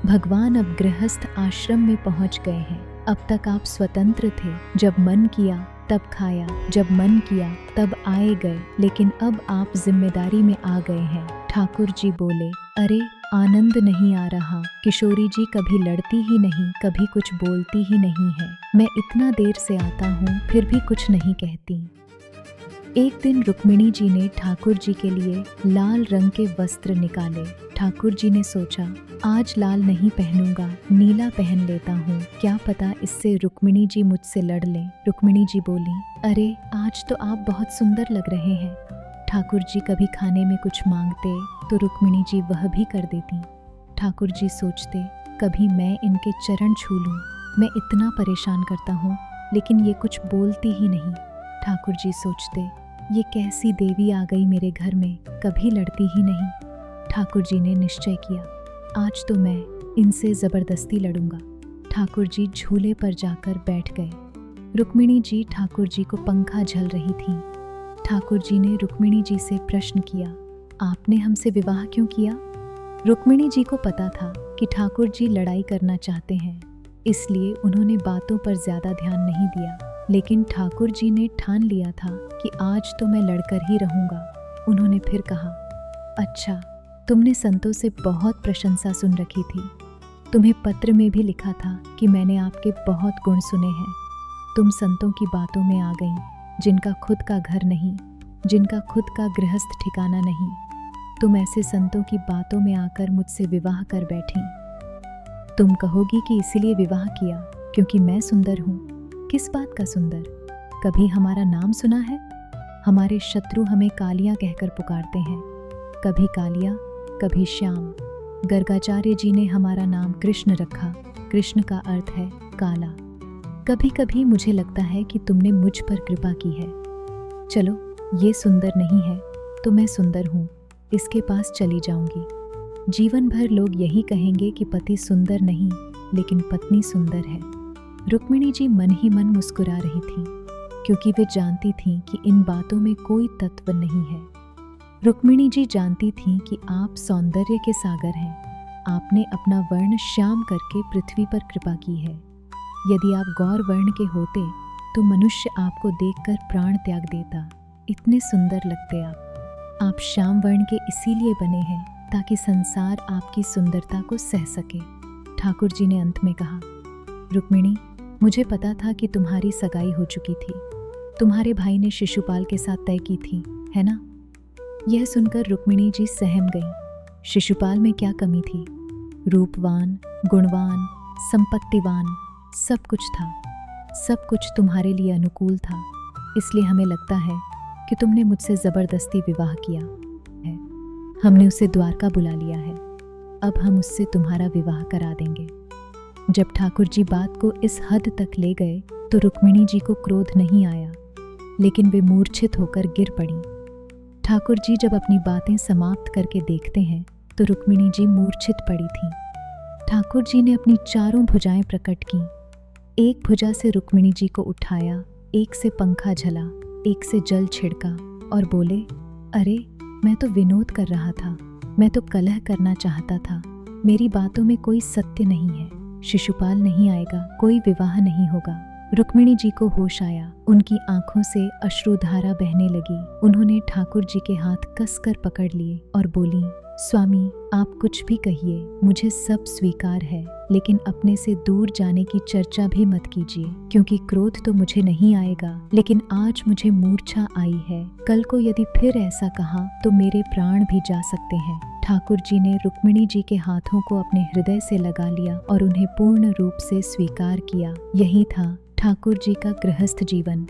भगवान अब गृहस्थ आश्रम में पहुंच गए हैं। अब तक आप स्वतंत्र थे, जब मन किया तब खाया, जब मन किया तब आए गए, लेकिन अब आप जिम्मेदारी में आ गए हैं। ठाकुर जी बोले, अरे आनंद नहीं आ रहा। किशोरी जी कभी लड़ती ही नहीं, कभी कुछ बोलती ही नहीं है। मैं इतना देर से आता हूँ फिर भी कुछ नहीं कहती। एक दिन रुक्मिणी जी ने ठाकुर जी के लिए लाल रंग के वस्त्र निकाले। ठाकुर जी ने सोचा, आज लाल नहीं पहनूंगा, नीला पहन लेता हूँ, क्या पता इससे रुक्मिणी जी मुझसे लड़ लें। रुक्मिणी जी बोली, अरे आज तो आप बहुत सुंदर लग रहे हैं। ठाकुर जी कभी खाने में कुछ मांगते तो रुक्मिणी जी वह भी कर देती। ठाकुर जी सोचते, कभी मैं इनके चरण छू लूं, मैं इतना परेशान करता हूँ लेकिन ये कुछ बोलती ही नहीं। ठाकुर जी सोचते, ये कैसी देवी आ गई मेरे घर में, कभी लड़ती ही नहीं। ठाकुर जी ने निश्चय किया, आज तो मैं इनसे ज़बरदस्ती लड़ूंगा। ठाकुर जी झूले पर जाकर बैठ गए। रुक्मिणी जी ठाकुर जी को पंखा झल रही थीं। ठाकुर जी ने रुक्मिणी जी से प्रश्न किया, आपने हमसे विवाह क्यों किया? रुक्मिणी जी को पता था कि ठाकुर जी लड़ाई करना चाहते हैं, इसलिए उन्होंने बातों पर ज़्यादा ध्यान नहीं दिया। लेकिन ठाकुर जी ने ठान लिया था कि आज तो मैं लड़कर ही रहूँगा। उन्होंने फिर कहा, अच्छा, तुमने संतों से बहुत प्रशंसा सुन रखी थी। तुम्हें पत्र में भी लिखा था कि मैंने आपके बहुत गुण सुने हैं। तुम संतों की बातों में आ गईं, जिनका खुद का घर नहीं, जिनका खुद का गृहस्थ ठिकाना नहीं। तुम ऐसे संतों की बातों में आकर मुझसे विवाह कर बैठी। तुम कहोगी कि इसीलिए विवाह किया क्योंकि मैं सुंदर हूँ। किस बात का सुंदर? कभी हमारा नाम सुना है? हमारे शत्रु हमें कालिया कहकर पुकारते हैं, कभी कालिया, कभी श्याम। गर्गाचार्य जी ने हमारा नाम कृष्ण रखा। कृष्ण का अर्थ है काला। कभी कभी मुझे लगता है कि तुमने मुझ पर कृपा की है। चलो, ये सुंदर नहीं है तो मैं सुंदर हूँ, इसके पास चली जाऊंगी। जीवन भर लोग यही कहेंगे कि पति सुंदर नहीं लेकिन पत्नी सुंदर है। रुक्मिणी जी मन ही मन मुस्कुरा रही थीं, क्योंकि वे जानती थीं कि इन बातों में कोई तत्व नहीं है। रुक्मिणी जी जानती थीं कि आप सौंदर्य के सागर हैं। आपने अपना वर्ण श्याम करके पृथ्वी पर कृपा की है। यदि आप गौर वर्ण के होते तो मनुष्य आपको देखकर प्राण त्याग देता, इतने सुंदर लगते आप। आप श्याम वर्ण के इसीलिए बने हैं ताकि संसार आपकी सुंदरता को सह सके। ठाकुर जी ने अंत में कहा, रुक्मिणी, मुझे पता था कि तुम्हारी सगाई हो चुकी थी। तुम्हारे भाई ने शिशुपाल के साथ तय की थी, है ना? यह सुनकर रुक्मिणी जी सहम गईं। शिशुपाल में क्या कमी थी? रूपवान, गुणवान, संपत्तिवान, सब कुछ था। सब कुछ तुम्हारे लिए अनुकूल था, इसलिए हमें लगता है कि तुमने मुझसे ज़बरदस्ती विवाह किया है। हमने उसे द्वारका बुला लिया है, अब हम उससे तुम्हारा विवाह करा देंगे। जब ठाकुर जी बात को इस हद तक ले गए तो रुक्मिणी जी को क्रोध नहीं आया, लेकिन वे मूर्छित होकर गिर पड़ी। ठाकुर जी जब अपनी बातें समाप्त करके देखते हैं तो रुक्मिणी जी मूर्छित पड़ी थीं। ठाकुर जी ने अपनी चारों भुजाएं प्रकट कीं। एक भुजा से रुक्मिणी जी को उठाया, एक से पंखा झला, एक से जल छिड़का और बोले, अरे मैं तो विनोद कर रहा था, मैं तो कलह करना चाहता था। मेरी बातों में कोई सत्य नहीं है। शिशुपाल नहीं आएगा, कोई विवाह नहीं होगा। रुक्मिणी जी को होश आया, उनकी आंखों से अश्रुधारा बहने लगी। उन्होंने ठाकुर जी के हाथ कसकर पकड़ लिए और बोली, स्वामी, आप कुछ भी कहिए, मुझे सब स्वीकार है, लेकिन अपने से दूर जाने की चर्चा भी मत कीजिए, क्योंकि क्रोध तो मुझे नहीं आएगा, लेकिन आज मुझे मूर्छा आई है। कल को यदि फिर ऐसा कहा तो मेरे प्राण भी जा सकते हैं। ठाकुर जी ने रुक्मिणी जी के हाथों को अपने हृदय से लगा लिया और उन्हें पूर्ण रूप से स्वीकार किया। यही था ठाकुर जी का गृहस्थ जीवन।